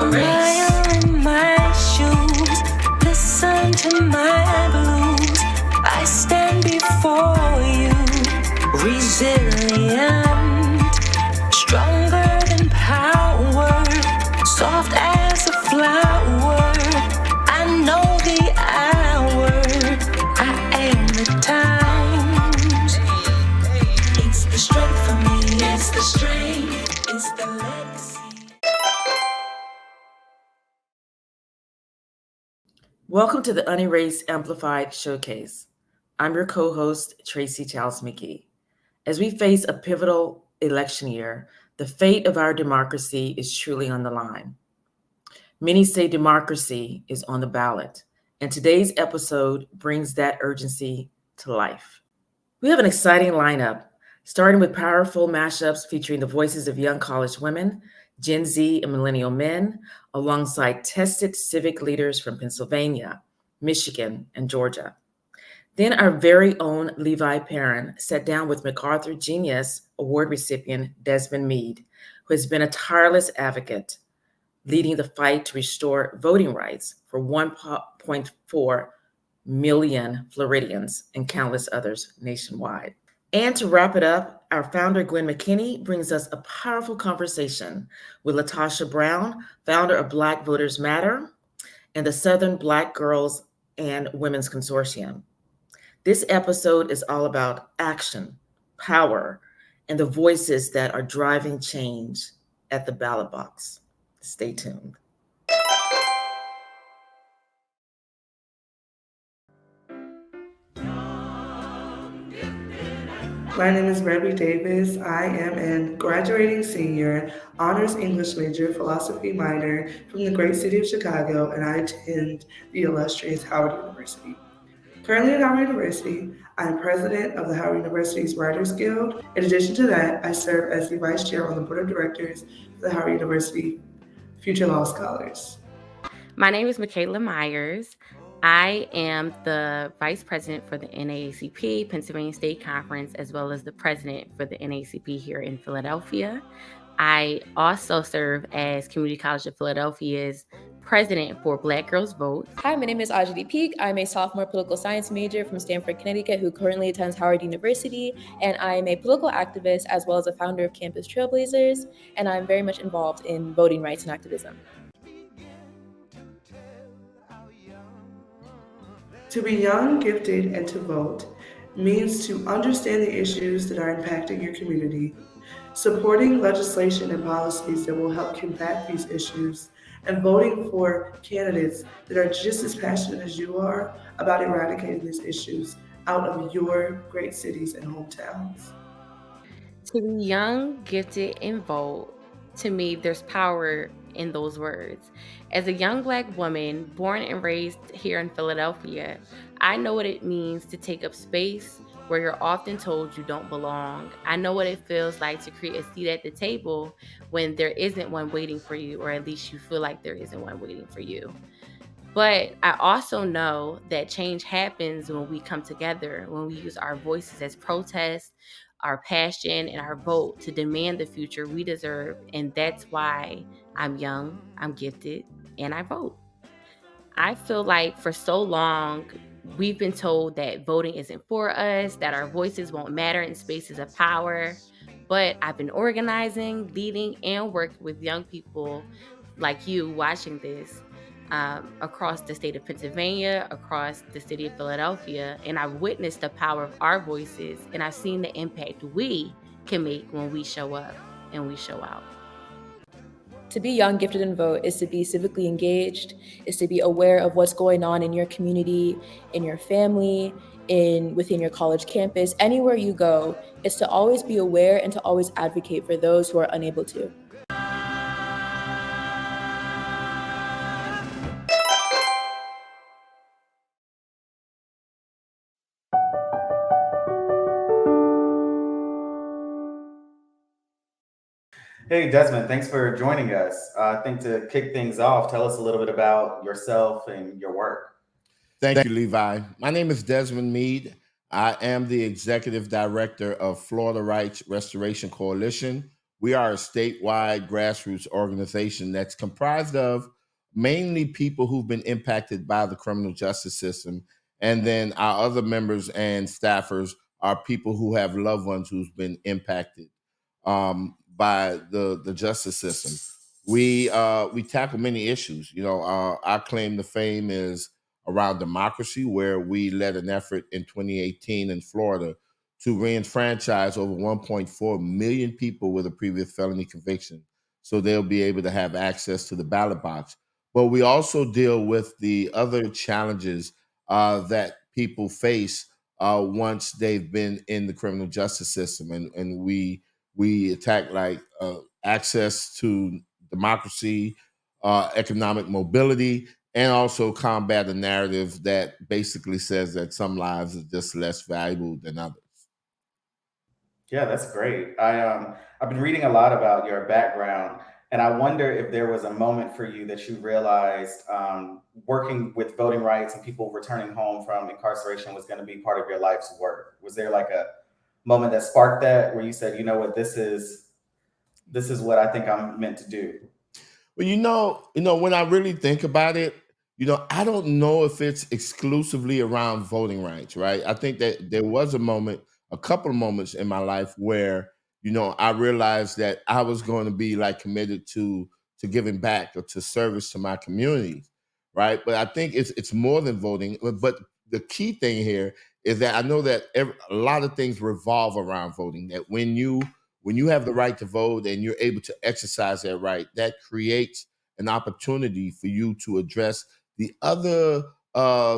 Smile in my shoes, listen to my blues. I stand before you, resilient, stronger than power, soft as a flower. I know the hour, I am the times. It's the strength for me, it's the strength, it's the legacy. Welcome to the Unerased Amplified Showcase. I'm your co-host, Tracy Charles McGee. As we face a pivotal election year, the fate of our democracy is truly on the line. Many say democracy is on the ballot, and today's episode brings that urgency to life. We have an exciting lineup, starting with powerful mashups featuring the voices of young college women, Gen Z and millennial men, alongside tested civic leaders from Pennsylvania, Michigan, and Georgia. Then our very own Levi Perrin sat down with MacArthur Genius Award recipient Desmond Meade, who has been a tireless advocate, leading the fight to restore voting rights for 1.4 million Floridians and countless others nationwide. And to wrap it up, our founder, Gwen McKinney, brings us a powerful conversation with Latasha Brown, founder of Black Voters Matter and the Southern Black Girls and Women's Consortium. This episode is all about action, power, and the voices that are driving change at the ballot box. Stay tuned. My name is Rebby Davis. I am a graduating senior, honors English major, philosophy minor from the great city of Chicago, and I attend the illustrious Howard University. Currently at Howard University, I am president of the Howard University's Writers Guild. In addition to that, I serve as the vice chair on the board of directors for the Howard University Future Law Scholars. My name is Michaela Myers. I am the vice president for the NAACP, Pennsylvania State Conference, as well as the president for the NAACP here in Philadelphia. I also serve as Community College of Philadelphia's president for Black Girls Vote. Hi, my name is Ajadi Peak. I'm a sophomore political science major from Stamford, Connecticut, who currently attends Howard University, and I'm a political activist as well as a founder of Campus Trailblazers, and I'm very much involved in voting rights and activism. To be young, gifted, and to vote means to understand the issues that are impacting your community, supporting legislation and policies that will help combat these issues, and voting for candidates that are just as passionate as you are about eradicating these issues out of your great cities and hometowns. To be young, gifted, and vote, to me, there's power in those words. As a young Black woman born and raised here in Philadelphia, I know what it means to take up space where you're often told you don't belong. I know what it feels like to create a seat at the table when there isn't one waiting for you, or at least you feel like there isn't one waiting for you. But I also know that change happens when we come together, when we use our voices as protest, our passion, and our vote to demand the future we deserve. And that's why I'm young, I'm gifted, and I vote. I feel like for so long, we've been told that voting isn't for us, that our voices won't matter in spaces of power. But I've been organizing, leading, and working with young people like you watching this across the state of Pennsylvania, across the city of Philadelphia, and I've witnessed the power of our voices, and I've seen the impact we can make when we show up and we show out. To be young, gifted, and vote is to be civically engaged, is to be aware of what's going on in your community, in your family, within your college campus, anywhere you go. Is to always be aware and to always advocate for those who are unable to. Hey, Desmond, thanks for joining us. I think to kick things off, tell us a little bit about yourself and your work. Thank you, Levi. My name is Desmond Meade. I am the executive director of Florida Rights Restoration Coalition, We are a statewide grassroots organization that's comprised of mainly people who've been impacted by the criminal justice system. And then our other members and staffers are people who have loved ones who's been impacted by the justice system. We tackle many issues. Our claim to fame is around democracy, where we led an effort in 2018 in Florida to reenfranchise over 1.4 million people with a previous felony conviction, so they'll be able to have access to the ballot box. But we also deal with the other challenges that people face once they've been in the criminal justice system, and we attack like access to democracy, economic mobility, and also combat a narrative that basically says that some lives are just less valuable than others. Yeah, that's great. I've been reading a lot about your background, and I wonder if there was a moment for you that you realized working with voting rights and people returning home from incarceration was going to be part of your life's work. Was there like a moment that sparked that, where you said, you know what, this is what I think I'm meant to do? Well, when I really think about it, I don't know if it's exclusively around voting rights, right? I think that there was a couple of moments in my life where, I realized that I was going to be like committed to giving back or to service to my communities, right? But I think it's more than voting. But the key thing here is that I know that a lot of things revolve around voting. That when you have the right to vote and you're able to exercise that right, that creates an opportunity for you to address the other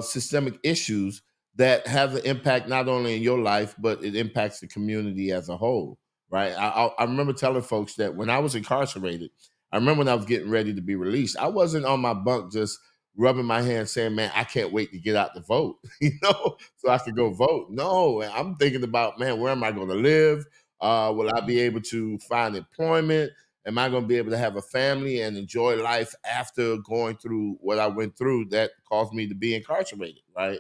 systemic issues that have an impact not only in your life, but it impacts the community as a whole, right? I remember telling folks that when I was incarcerated, I remember when I was getting ready to be released, I wasn't on my bunk just rubbing my hands saying, man, I can't wait to get out to vote, so I could go vote. No, I'm thinking about, man, where am I going to live? Will I be able to find employment? Am I going to be able to have a family and enjoy life after going through what I went through that caused me to be incarcerated, right?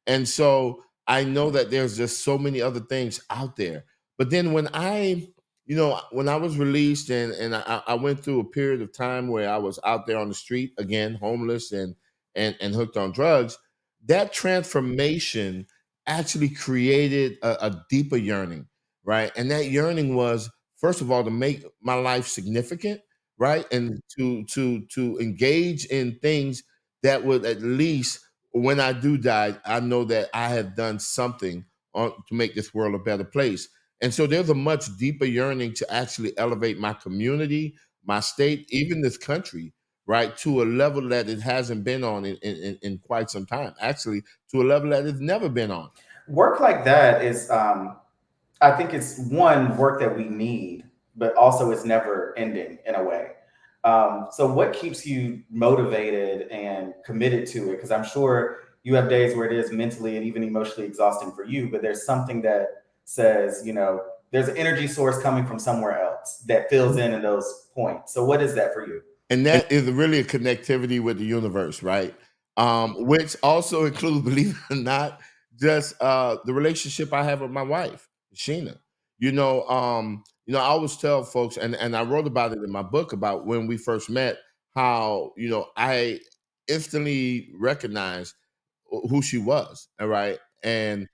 And so I know that there's just so many other things out there. But then when I was released and I went through a period of time where I was out there on the street again, homeless and hooked on drugs, that transformation actually created a deeper yearning, right? And that yearning was, first of all, to make my life significant, right? And to engage in things that would, at least when I do die, I know that I have done something to make this world a better place. And so there's a much deeper yearning to actually elevate my community, my state, even this country, right, to a level that it hasn't been on in quite some time. Actually, to a level that it's never been on. Work like that is, I think it's one work that we need, but also it's never ending in a way. So what keeps you motivated and committed to it? Because I'm sure you have days where it is mentally and even emotionally exhausting for you, but there's something that says, there's an energy source coming from somewhere else that fills in those points. So what is that for you? And that is really a connectivity with the universe, right? Which also includes, believe it or not, just the relationship I have with my wife, Sheena. I always tell folks, and I wrote about it in my book about when we first met, how I instantly recognized who she was, all right, and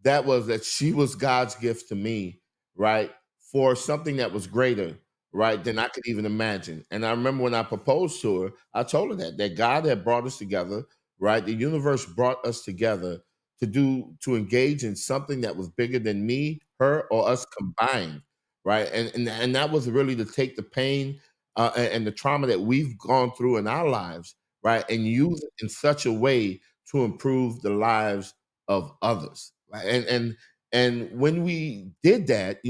that was that she was God's gift to me, right, for something that was greater, right, than I could even imagine. And I remember when I proposed to her, I told her that God had brought us together, right? The universe brought us together to engage in something that was bigger than me, her, or us combined, right? And that was really to take the pain and the trauma that we've gone through in our lives, right, and use it in such a way to improve the lives of others, right? And when we did that,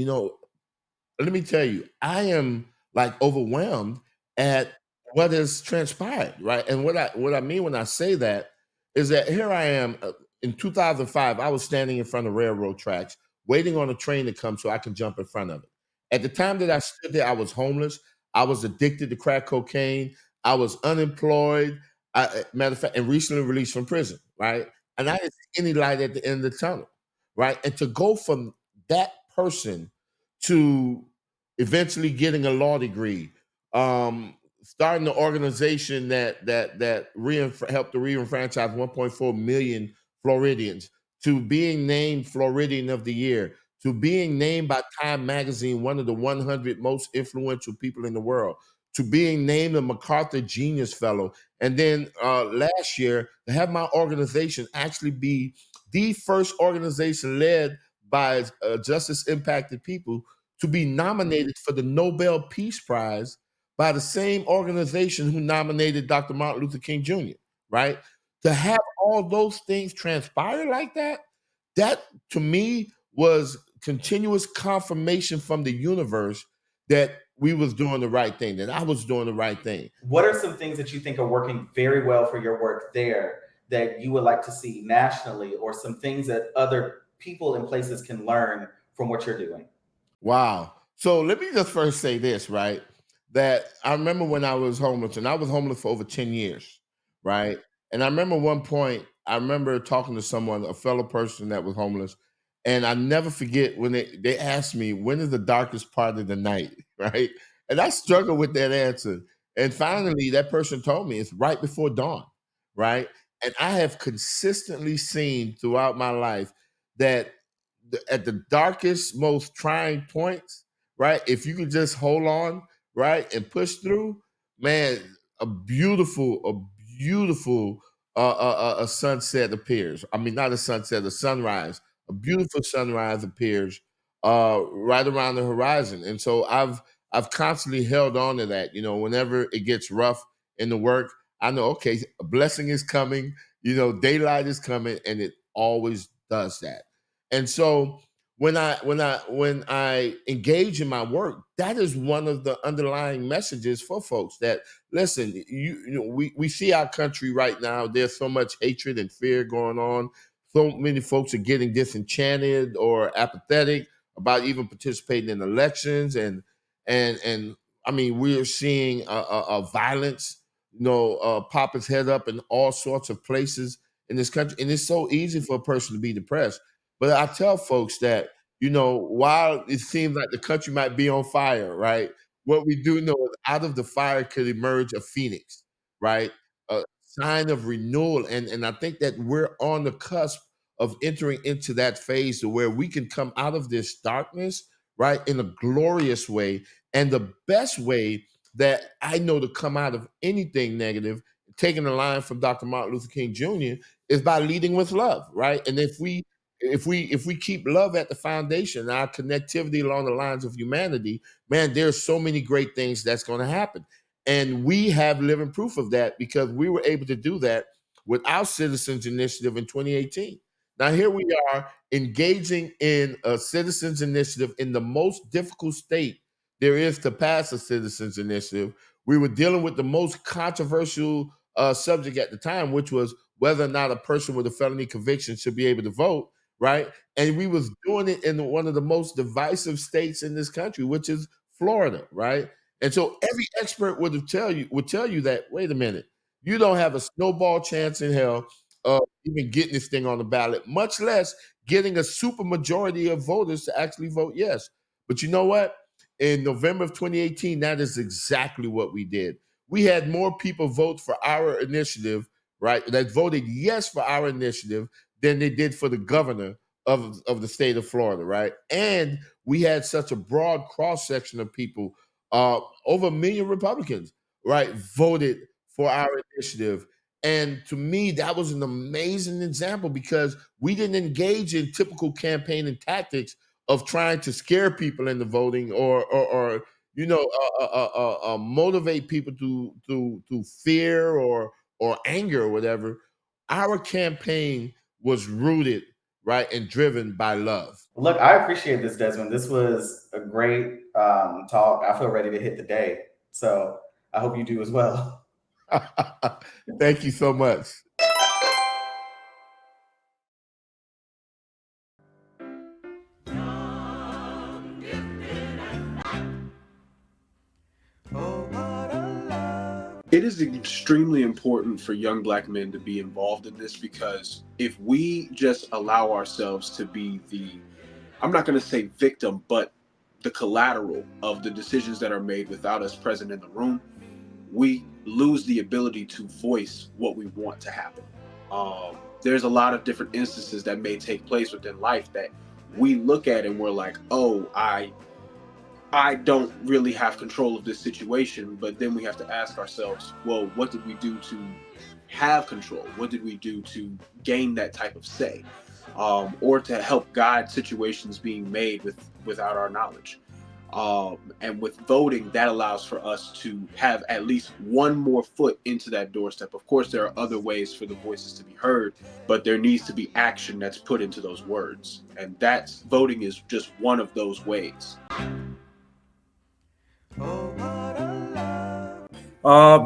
let me tell you, I am like overwhelmed at what has transpired, right? And what I mean when I say that is that here I am in 2005. I was standing in front of railroad tracks, waiting on a train to come so I can jump in front of it. At the time that I stood there, I was homeless. I was addicted to crack cocaine. I was unemployed. Matter of fact, and recently released from prison, right? And I didn't see any light at the end of the tunnel, right? And to go from that person to eventually getting a law degree, starting an organization that helped to re-enfranchise 1.4 million Floridians, to being named Floridian of the Year, to being named by Time Magazine one of the 100 most influential people in the world, to being named a MacArthur Genius Fellow, and then last year to have my organization actually be the first organization led by justice impacted people to be nominated for the Nobel Peace Prize by the same organization who nominated Dr. Martin Luther King Jr., right? To have all those things transpire like that, that to me was continuous confirmation from the universe that we was doing the right thing, that I was doing the right thing. What are some things that you think are working very well for your work there that you would like to see nationally, or some things that other people and places can learn from what you're doing? Wow. So let me just first say this, right? That I remember when I was homeless, and I was homeless for over 10 years, right? And I remember one point, I remember talking to someone, a fellow person that was homeless, and I never forget when they asked me, when is the darkest part of the night, right? And I struggled with that answer. And finally, that person told me it's right before dawn, right? And I have consistently seen throughout my life that at the darkest, most trying points, right? If you could just hold on, right, and push through, man, a beautiful a sunset appears. I mean, not a sunset, a sunrise. A beautiful sunrise appears right around the horizon. And so I've constantly held on to that. You know, whenever it gets rough in the work, I know, okay, a blessing is coming. You know, daylight is coming, and it always does that. And so when I engage in my work, that is one of the underlying messages for folks that listen, we see our country right now, there's so much hatred and fear going on. So many folks are getting disenchanted or apathetic about even participating in elections, and I mean, we're seeing a violence, pop its head up in all sorts of places in this country, and it's so easy for a person to be depressed. But I tell folks that, while it seems like the country might be on fire, right? What we do know is out of the fire could emerge a phoenix, right? A sign of renewal. And I think that we're on the cusp of entering into that phase to where we can come out of this darkness, right, in a glorious way. And the best way that I know to come out of anything negative, taking a line from Dr. Martin Luther King Jr., is by leading with love, right? And if we keep love at the foundation, our connectivity along the lines of humanity, man, there's so many great things that's going to happen. And we have living proof of that because we were able to do that with our citizens initiative in 2018. Now here we are engaging in a citizens initiative in the most difficult state there is to pass a citizens initiative. We were dealing with the most controversial subject at the time, which was whether or not a person with a felony conviction should be able to vote, right? And we was doing it in one of the most divisive states in this country, which is Florida, right? And so every expert would tell you that, wait a minute, you don't have a snowball chance in hell of even getting this thing on the ballot, much less getting a super majority of voters to actually vote yes. But you know what? In November of 2018, that is exactly what we did. We had more people vote for our initiative, right? That voted yes for our initiative than they did for the governor of the state of Florida, right? And we had such a broad cross section of people, over 1 million Republicans, right, voted for our initiative. And to me, that was an amazing example because we didn't engage in typical campaigning tactics of trying to scare people into voting or motivate people to fear or anger or whatever. Our campaign was rooted, right, and driven by love. Look, I appreciate this, Desmond. This was a great talk. I feel ready to hit the day. So I hope you do as well. Thank you so much. It is extremely important for young Black men to be involved in this because if we just allow ourselves to be I'm not going to say victim, but the collateral of the decisions that are made without us present in the room, we lose the ability to voice what we want to happen. There's a lot of different instances that may take place within life that we look at and we're like, oh, I don't really have control of this situation. But then we have to ask ourselves, well, what did we do to have control? What did we do to gain that type of say, or to help guide situations being made without our knowledge? And with voting, that allows for us to have at least one more foot into that doorstep. Of course, there are other ways for the voices to be heard, but there needs to be action that's put into those words. And voting is just one of those ways.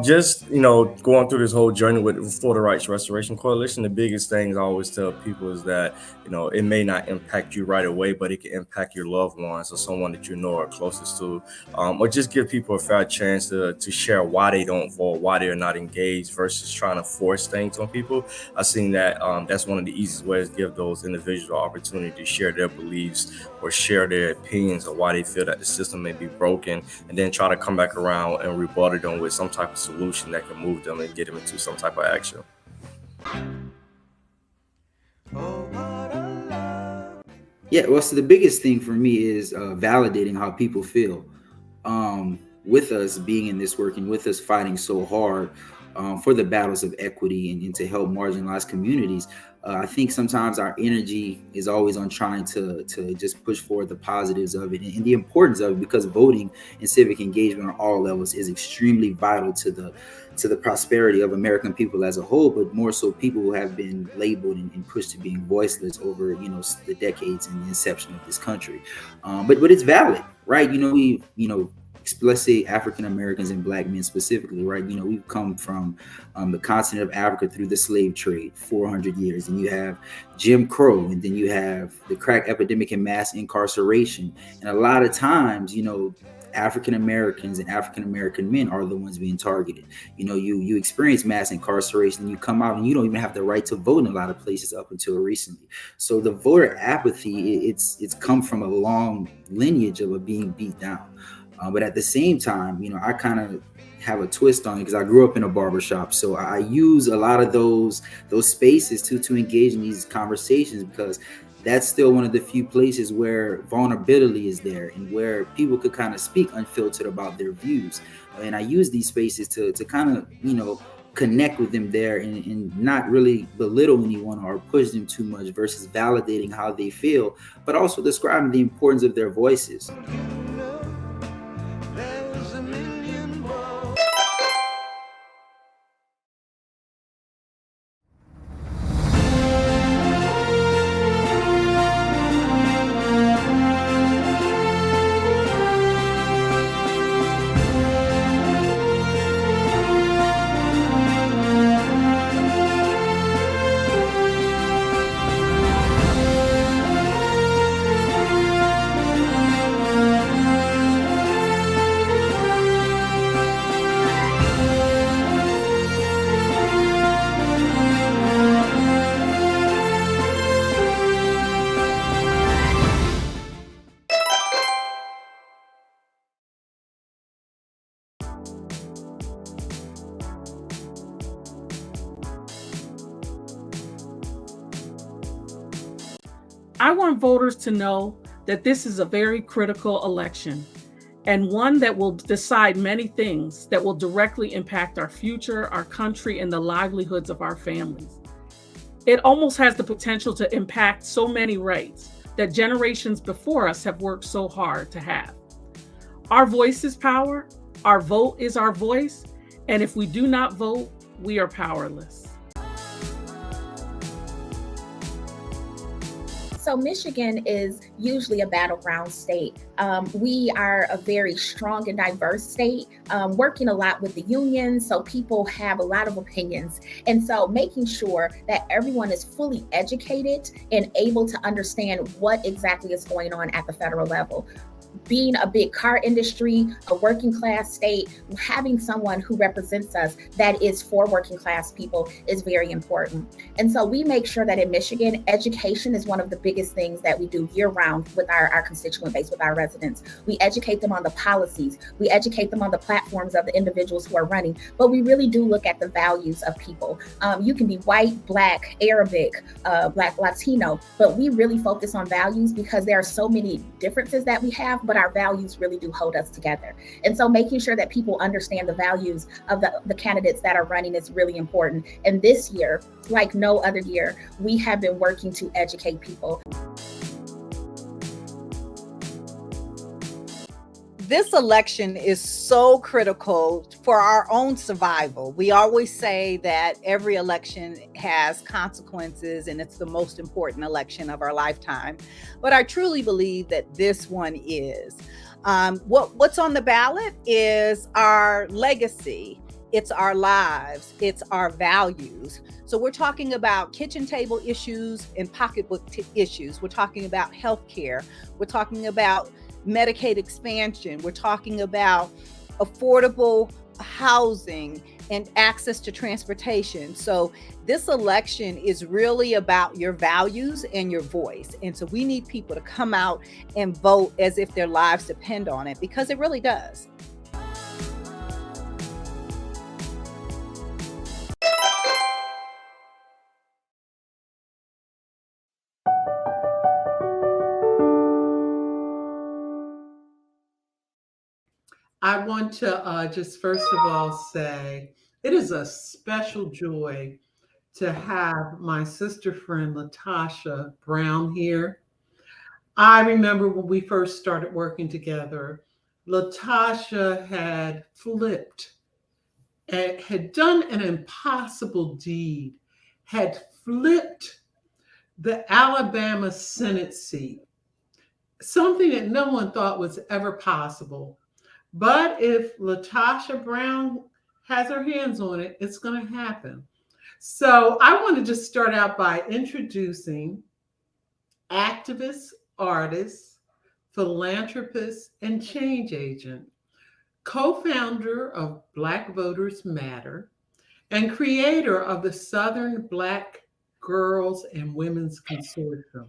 Just, going through this whole journey with the Florida Rights Restoration Coalition, the biggest things I always tell people is that, it may not impact you right away, but it can impact your loved ones or someone that you know are closest to, or just give people a fair chance to share why they don't vote, why they're not engaged versus trying to force things on people. I've seen that that's one of the easiest ways to give those individuals the opportunity to share their beliefs or share their opinions of why they feel that the system may be broken, and then try to come back around and rebut them with some type of solution that can move them and get them into some type of action. Yeah, well, so the biggest thing for me is validating how people feel with us being in this work and with us fighting so hard for the battles of equity and to help marginalized communities. I think sometimes our energy is always on trying to just push forward the positives of it and the importance of it, because voting and civic engagement on all levels is extremely vital to the prosperity of American people as a whole, but more so people who have been labeled and pushed to being voiceless over the decades and the inception of this country. But it's valid, right? Let's say African Americans and Black men specifically, right? We've come from the continent of Africa through the slave trade, 400 years, and you have Jim Crow, and then you have the crack epidemic and mass incarceration. And a lot of times, African Americans and African American men are the ones being targeted. You experience mass incarceration and you come out and you don't even have the right to vote in a lot of places up until recently. So the voter apathy, it's come from a long lineage of being beat down. But at the same time, I kind of have a twist on it because I grew up in a barbershop. So I use a lot of those spaces to engage in these conversations, because that's still one of the few places where vulnerability is there and where people could kind of speak unfiltered about their views. And I use these spaces to kind of, connect with them there and not really belittle anyone or push them too much, versus validating how they feel, but also describing the importance of their voices. I want voters to know that this is a very critical election, and one that will decide many things that will directly impact our future, our country, and the livelihoods of our families. It almost has the potential to impact so many rights that generations before us have worked so hard to have. Our voice is power, our vote is our voice, and if we do not vote, we are powerless. So Michigan is usually a battleground state. We are a very strong and diverse state, working a lot with the unions, so people have a lot of opinions. And so making sure that everyone is fully educated and able to understand what exactly is going on at the federal level. being a big car industry, a working class state, having someone who represents us that is for working class people is very important. And so we make sure that in Michigan, education is one of the biggest things that we do year round with our constituent base, with our residents. We educate them on the policies, we educate them on the platforms of the individuals who are running, but we really do look at the values of people. You can be white, Black, Arabic, Black, Latino, but we really focus on values because there are so many differences that we have, but our values really do hold us together. And so making sure that people understand the values of the candidates that are running is really important. And this year, like no other year, we have been working to educate people. This election is so critical for our own survival. We always say that every election has consequences and it's the most important election of our lifetime. But I truly believe that this one is. What's on the ballot is our legacy. It's our lives. It's our values. So we're talking about kitchen table issues and pocketbook issues. We're talking about healthcare. We're talking about Medicaid expansion. We're talking about affordable housing and access to transportation. So this election is really about your values and your voice. And so we need people to come out and vote as if their lives depend on it, because it really does. I want to just first of all say it is a special joy to have my sister friend Latasha Brown here. I remember when we first started working together, Latasha had flipped and had done an impossible deed, had flipped the Alabama Senate seat, something that no one thought was ever possible. But if Latasha Brown has her hands on it, it's going to happen. So I want to just start out by introducing activist, artist, philanthropist, and change agent, co-founder of Black Voters Matter, and creator of the Southern Black Girls and Women's Consortium.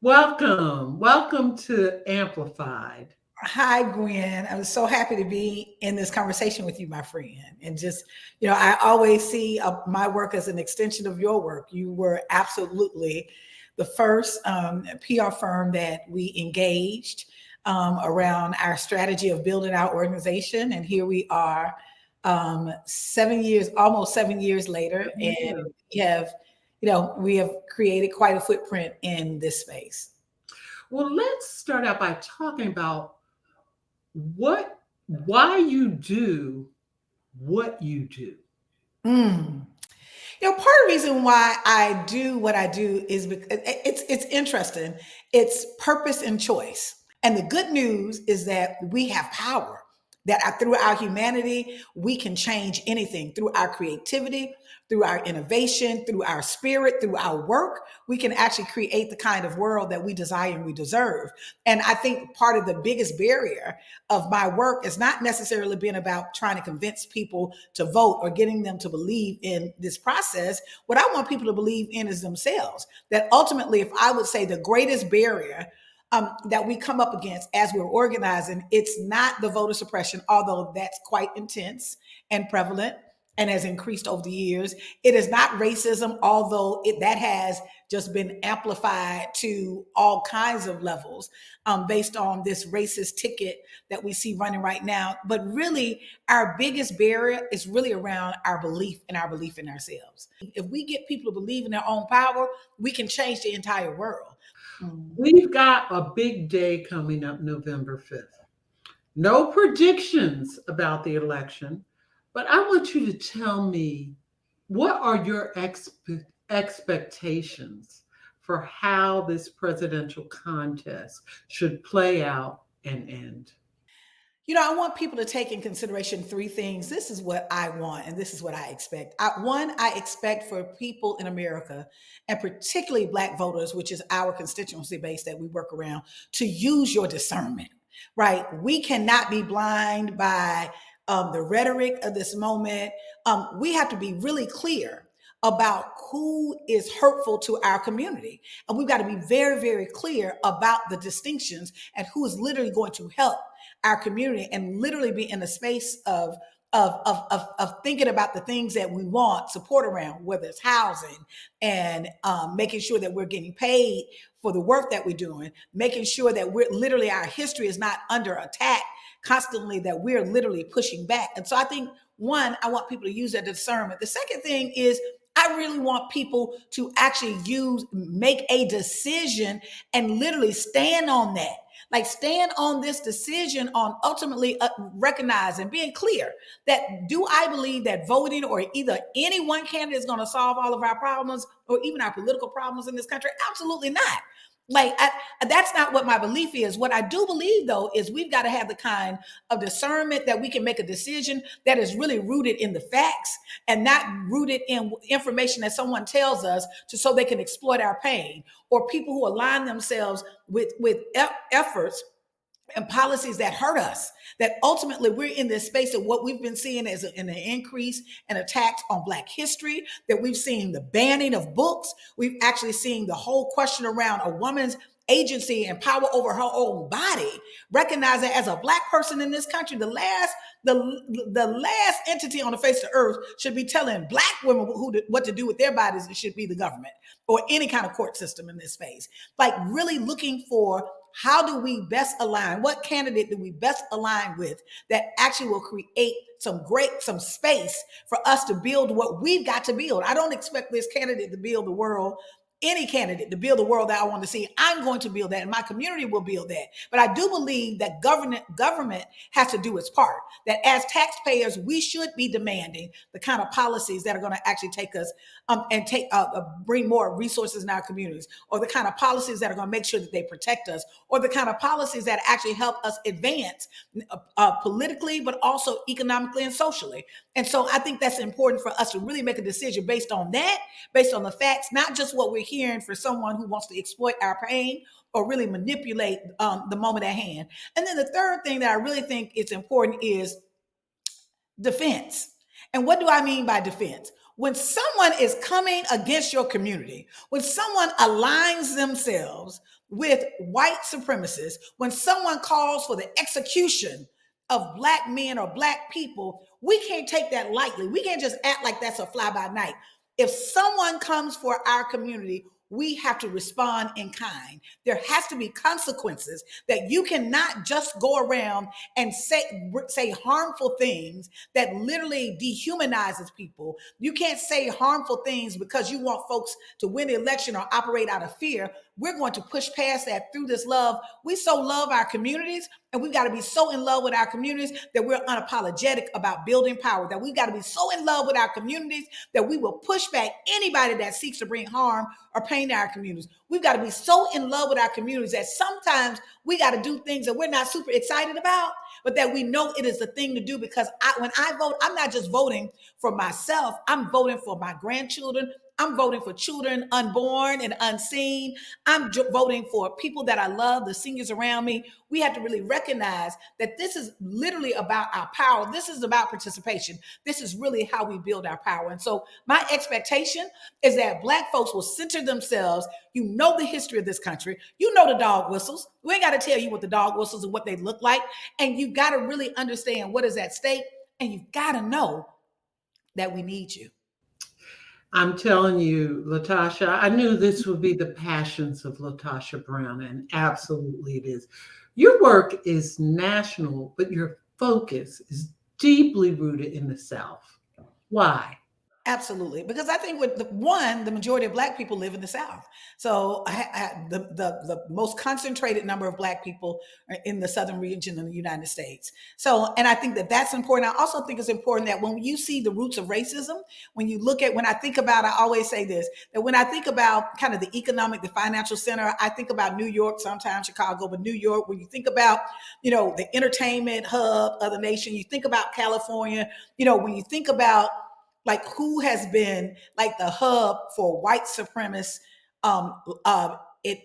Welcome to Amplified. Hi, Gwen. I'm so happy to be in this conversation with you, my friend. And just, I always see my work as an extension of your work. You were absolutely the first PR firm that we engaged around our strategy of building our organization. And here we are 7 years, almost 7 years later. And we have created quite a footprint in this space. Well, let's start out by talking about why you do what you do. Part of the reason why I do what I do is because it's interesting. It's purpose and choice. And the good news is that we have power, that through our humanity, we can change anything. Through our creativity, through our innovation, through our spirit, through our work, we can actually create the kind of world that we desire and we deserve. And I think part of the biggest barrier of my work is not necessarily being about trying to convince people to vote or getting them to believe in this process. What I want people to believe in is themselves. That ultimately, if I would say the greatest barrier that we come up against as we're organizing, it's not the voter suppression, although that's quite intense and prevalent and has increased over the years. It is not racism, although that has just been amplified to all kinds of levels based on this racist ticket that we see running right now. But really, our biggest barrier is really around our belief in ourselves. If we get people to believe in their own power, we can change the entire world. We've got a big day coming up November 5th. No predictions about the election, but I want you to tell me, what are your expectations for how this presidential contest should play out and end? I want people to take in consideration three things. This is what I want, and this is what I expect. I expect for people in America, and particularly Black voters, which is our constituency base that we work around, to use your discernment. right? We cannot be blind by the rhetoric of this moment. We have to be really clear about who is hurtful to our community. And we've got to be very, very clear about the distinctions and who is literally going to help our community and literally be in a space of thinking about the things that we want support around, whether it's housing and making sure that we're getting paid for the work that we're doing, making sure that we're literally, our history is not under attack constantly, that we're literally pushing back. And so I think, one, I want people to use that discernment. The second thing is, I really want people to actually make a decision and literally stand on that. Like, stand on this decision on ultimately recognizing, being clear that, do I believe that voting or either any one candidate is going to solve all of our problems or even our political problems in this country? Absolutely not. Like, that's not what my belief is. What I do believe, though, is we've got to have the kind of discernment that we can make a decision that is really rooted in the facts and not rooted in information that someone tells us so they can exploit our pain, or people who align themselves with efforts and policies that hurt us, that ultimately we're in this space of what we've been seeing as an increase in attacks on Black history, that we've seen the banning of books. We've actually seen the whole question around a woman's agency and power over her own body, recognizing as a Black person in this country, the last entity on the face of the earth should be telling Black women what to do with their bodies. It should be the government or any kind of court system in this space. Like, really looking for, how do we best align? What candidate do we best align with that actually will create some space for us to build what we've got to build? I don't expect this candidate to build the world, any candidate to build the world that I want to see. I'm going to build that, and my community will build that. But I do believe that government has to do its part. That as taxpayers, we should be demanding the kind of policies that are going to actually take us and bring more resources in our communities, or the kind of policies that are going to make sure that they protect us, or the kind of policies that actually help us advance politically, but also economically and socially. And so I think that's important for us to really make a decision based on that, based on the facts, not just what we're hearing for someone who wants to exploit our pain or really manipulate the moment at hand. And then the third thing that I really think is important is defense. And what do I mean by defense? When someone is coming against your community, when someone aligns themselves with white supremacists, when someone calls for the execution of Black men or Black people, we can't take that lightly. We can't just act like that's a fly by night. If someone comes for our community, we have to respond in kind. There has to be consequences, that you cannot just go around and say harmful things that literally dehumanizes people. You can't say harmful things because you want folks to win the election or operate out of fear. We're going to push past that through this love. We so love our communities, and we've got to be so in love with our communities that we're unapologetic about building power, that we've got to be so in love with our communities that we will push back anybody that seeks to bring harm or pain to our communities. We've got to be so in love with our communities that sometimes we got to do things that we're not super excited about, but that we know it is the thing to do, because when I vote, I'm not just voting for myself, I'm voting for my grandchildren. I'm voting for children unborn and unseen. I'm voting for people that I love, the seniors around me. We have to really recognize that this is literally about our power. This is about participation. This is really how we build our power. And so my expectation is that Black folks will center themselves. You know the history of this country. You know the dog whistles. We ain't got to tell you what the dog whistles and what they look like. And you've got to really understand what is at stake. And you've got to know that we need you. I'm telling you, Latasha, I knew this would be the passions of Latasha Brown, and absolutely it is. Your work is national, but your focus is deeply rooted in the South. Why? Absolutely, because I think the majority of Black people live in the South. So the most concentrated number of Black people are in the southern region of the United States. So, and I think that that's important. I also think it's important that when you see the roots of racism, when I think about, I always say this, that when I think about kind of the financial center, I think about New York, sometimes Chicago, but New York. When you think about, the entertainment hub of the nation, you think about California, when you think about like who has been like the hub for white supremacist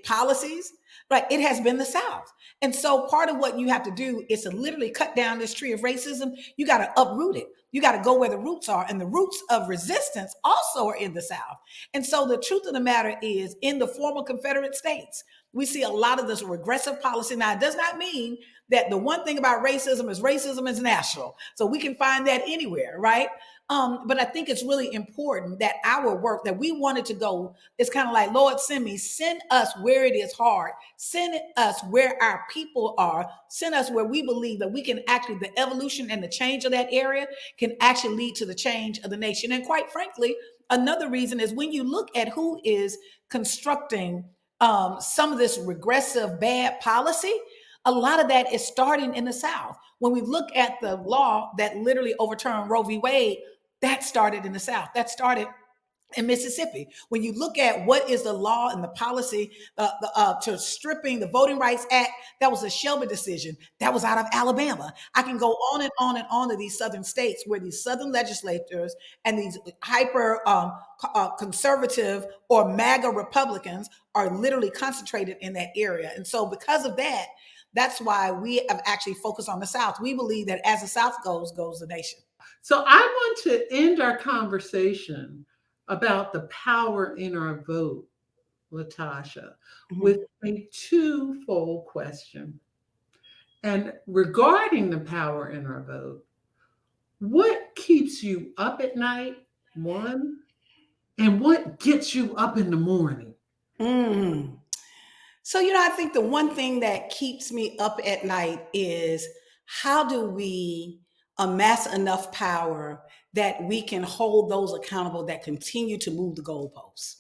policies, Right? It has been the South. And so part of what you have to do is to literally cut down this tree of racism. You got to uproot it. You got to go where the roots are. And the roots of resistance also are in the South. And so the truth of the matter is, in the former Confederate states, we see a lot of this regressive policy. Now, it does not mean that the one thing about racism is national. So we can find that anywhere, right? But I think it's really important that our work that we wanted to go, it's kind of like, Lord, send us where it is hard, send us where our people are, send us where we believe that we can actually, the evolution and the change of that area can actually lead to the change of the nation. And quite frankly, another reason is when you look at who is constructing some of this regressive bad policy, a lot of that is starting in the South. When we look at the law that literally overturned Roe v. Wade, that started in the South. That started in Mississippi. When you look at what is the law and the policy to stripping the Voting Rights Act, that was a Shelby decision. That was out of Alabama. I can go on and on and on to these southern states where these southern legislators and these hyper conservative or MAGA Republicans are literally concentrated in that area. And so because of that, that's why we have actually focused on the South. We believe that as the South goes the nation. So I want to end our conversation about the power in our vote, Latasha, with a twofold question. And regarding the power in our vote, what keeps you up at night, one, and what gets you up in the morning? So, I think the one thing that keeps me up at night is how do we amass enough power that we can hold those accountable that continue to move the goalposts?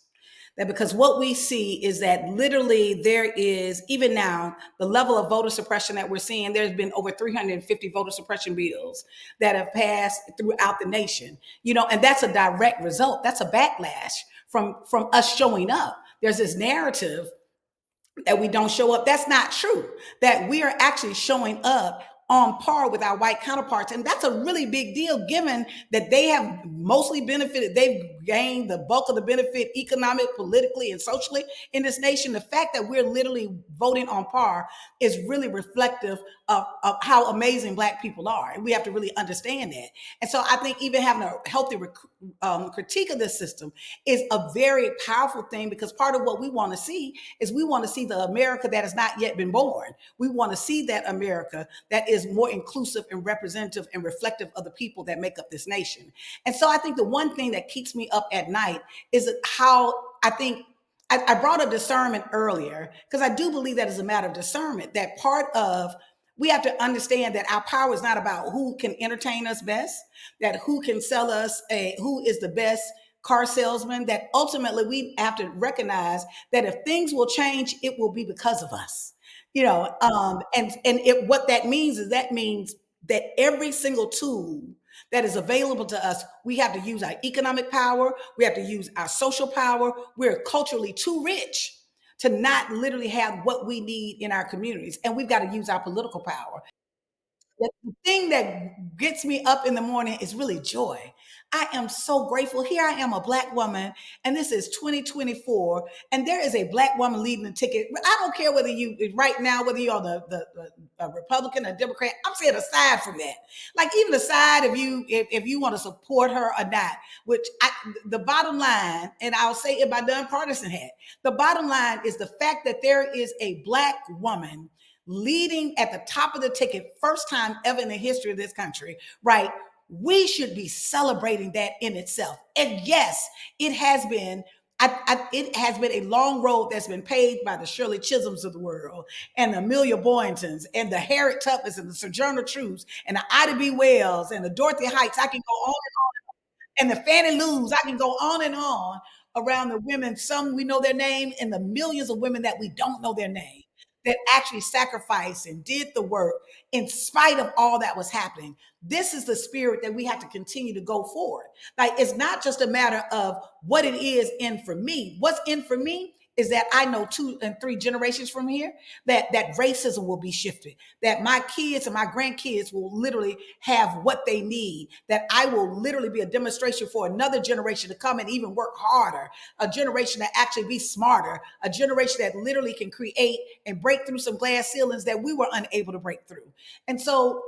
That because what we see is that literally there is, even now, the level of voter suppression that we're seeing, there's been over 350 voter suppression bills that have passed throughout the nation, and that's a direct result. That's a backlash from us showing up. There's this narrative that we don't show up. That's not true. That we are actually showing up on par with our white counterparts. And that's a really big deal given that they have mostly benefited. They've gained the bulk of the benefit economic, politically, and socially in this nation. The fact that we're literally voting on par is really reflective of how amazing Black people are. And we have to really understand that. And so I think even having a healthy critique of this system is a very powerful thing, because part of what we want to see is we want to see the America that has not yet been born. We want to see that America that is more inclusive and representative and reflective of the people that make up this nation. And so I think the one thing that keeps me up at night is how I think I brought up discernment earlier, because I do believe that is a matter of discernment, that part of we have to understand that our power is not about who can entertain us best, that who can sell us who is the best car salesman, that ultimately we have to recognize that if things will change, it will be because of us. What that means is that every single tool that is available to us, we have to use our economic power, we have to use our social power. We're culturally too rich to not literally have what we need in our communities, and we've got to use our political power. The thing that gets me up in the morning is really joy. I am so grateful. Here I am, a Black woman, and this is 2024, and there is a Black woman leading the ticket. I don't care whether whether you're the Republican or Democrat. I'm saying aside from that, like even aside if you want to support her or not, the bottom line, and I'll say it by nonpartisan hat, the bottom line is the fact that there is a Black woman leading at the top of the ticket, first time ever in the history of this country, right? We should be celebrating that in itself. And yes, it has been a long road that's been paved by the Shirley Chisholms of the world, and the Amelia Boyingtons, and the Harriet Tubmans, and the Sojourner Truths, and the Ida B. Wells, and the Dorothy Heights. I can go on and the Fannie Lou's. I can go on and on around the women. Some we know their name, and the millions of women that we don't know their name, that actually sacrificed and did the work in spite of all that was happening. This is the spirit that we have to continue to go forward. Like, it's not just a matter of what it is in for me. What's in for me is that I know 2 and 3 generations from here that racism will be shifted, that my kids and my grandkids will literally have what they need, that I will literally be a demonstration for another generation to come and even work harder, a generation that actually be smarter, a generation that literally can create and break through some glass ceilings that we were unable to break through. And so,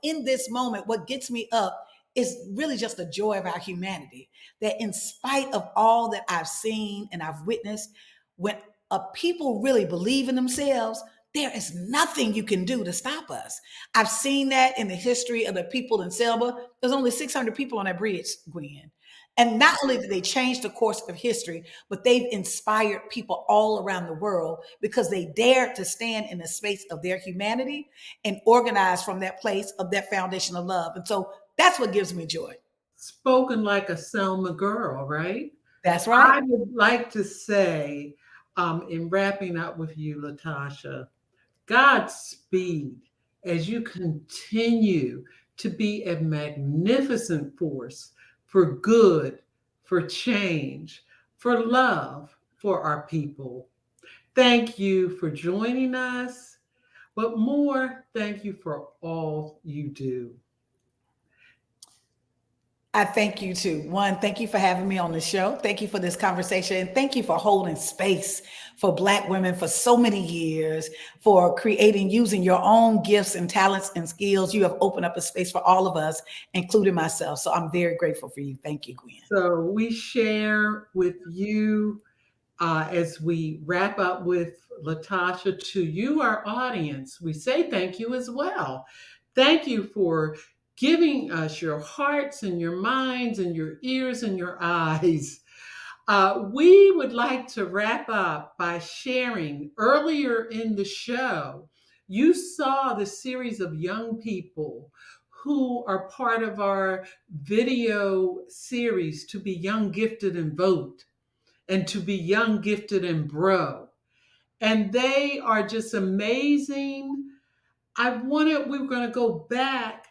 in this moment, what gets me up is really just the joy of our humanity, that in spite of all that I've seen and I've witnessed, when a people really believe in themselves, there is nothing you can do to stop us. I've seen that in the history of the people in Selma. There's only 600 people on that bridge, Gwen. And not only did they change the course of history, but they've inspired people all around the world because they dared to stand in the space of their humanity and organize from that place of that foundation of love. And so that's what gives me joy. Spoken like a Selma girl, right? That's right. I would like to say, in wrapping up with you, Latasha, Godspeed as you continue to be a magnificent force for good, for change, for love for our people. Thank you for joining us, but more, thank you for all you do. I thank you too. One, thank you for having me on the show. Thank you for this conversation. And thank you for holding space for Black women for so many years, for creating, using your own gifts and talents and skills. You have opened up a space for all of us, including myself. So I'm very grateful for you. Thank you, Gwen. So we share with you as we wrap up with Latasha, to you, our audience, we say thank you as well. Thank you for giving us your hearts and your minds and your ears and your eyes. We would like to wrap up by sharing earlier in the show, you saw the series of young people who are part of our video series to be young, gifted, and vote, and to be young, gifted, and bro. And they are just amazing. We were going to go back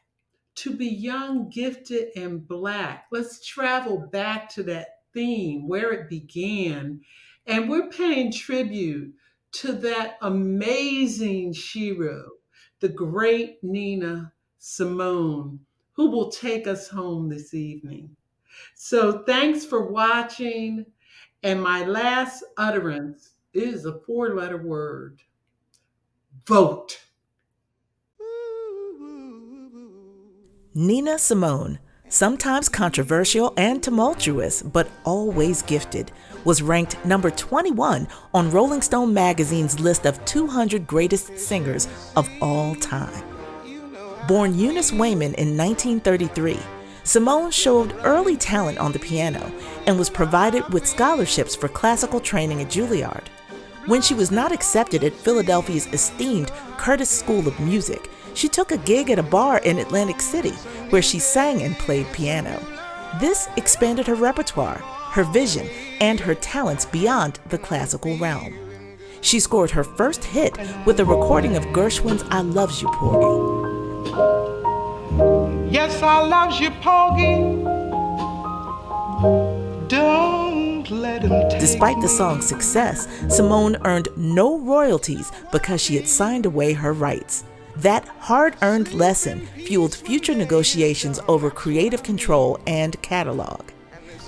to be young, gifted, and Black. Let's travel back to that theme, where it began. And we're paying tribute to that amazing shero, the great Nina Simone, who will take us home this evening. So thanks for watching. And my last utterance is a 4-letter word: vote. Nina Simone, sometimes controversial and tumultuous, but always gifted, was ranked number 21 on Rolling Stone magazine's list of 200 greatest singers of all time. Born Eunice Wayman in 1933, Simone showed early talent on the piano and was provided with scholarships for classical training at Juilliard. When she was not accepted at Philadelphia's esteemed Curtis School of Music, she took a gig at a bar in Atlantic City where she sang and played piano. This expanded her repertoire, her vision, and her talents beyond the classical realm. She scored her first hit with a recording of Gershwin's I Loves You, Porgy. Yes, I loves you, Porgy. Don't let him take Despite the song's success, Simone earned no royalties because she had signed away her rights. That hard-earned lesson fueled future negotiations over creative control and catalog.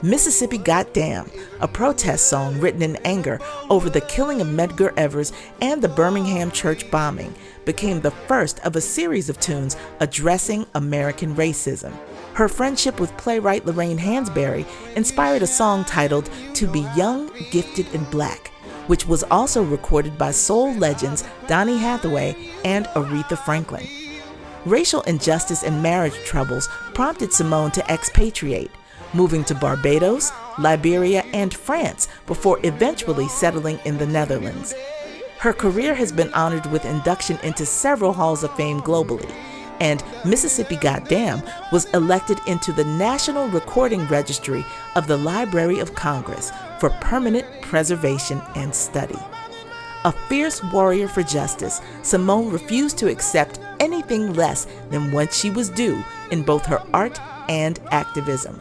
Mississippi Goddam, a protest song written in anger over the killing of Medgar Evers and the Birmingham church bombing, became the first of a series of tunes addressing American racism. Her friendship with playwright Lorraine Hansberry inspired a song titled To Be Young, Gifted, and Black, which was also recorded by soul legends Donny Hathaway and Aretha Franklin. Racial injustice and marriage troubles prompted Simone to expatriate, moving to Barbados, Liberia, and France before eventually settling in the Netherlands. Her career has been honored with induction into several halls of fame globally, and Mississippi Goddam was elected into the National Recording Registry of the Library of Congress for permanent preservation and study. A fierce warrior for justice, Simone refused to accept anything less than what she was due in both her art and activism.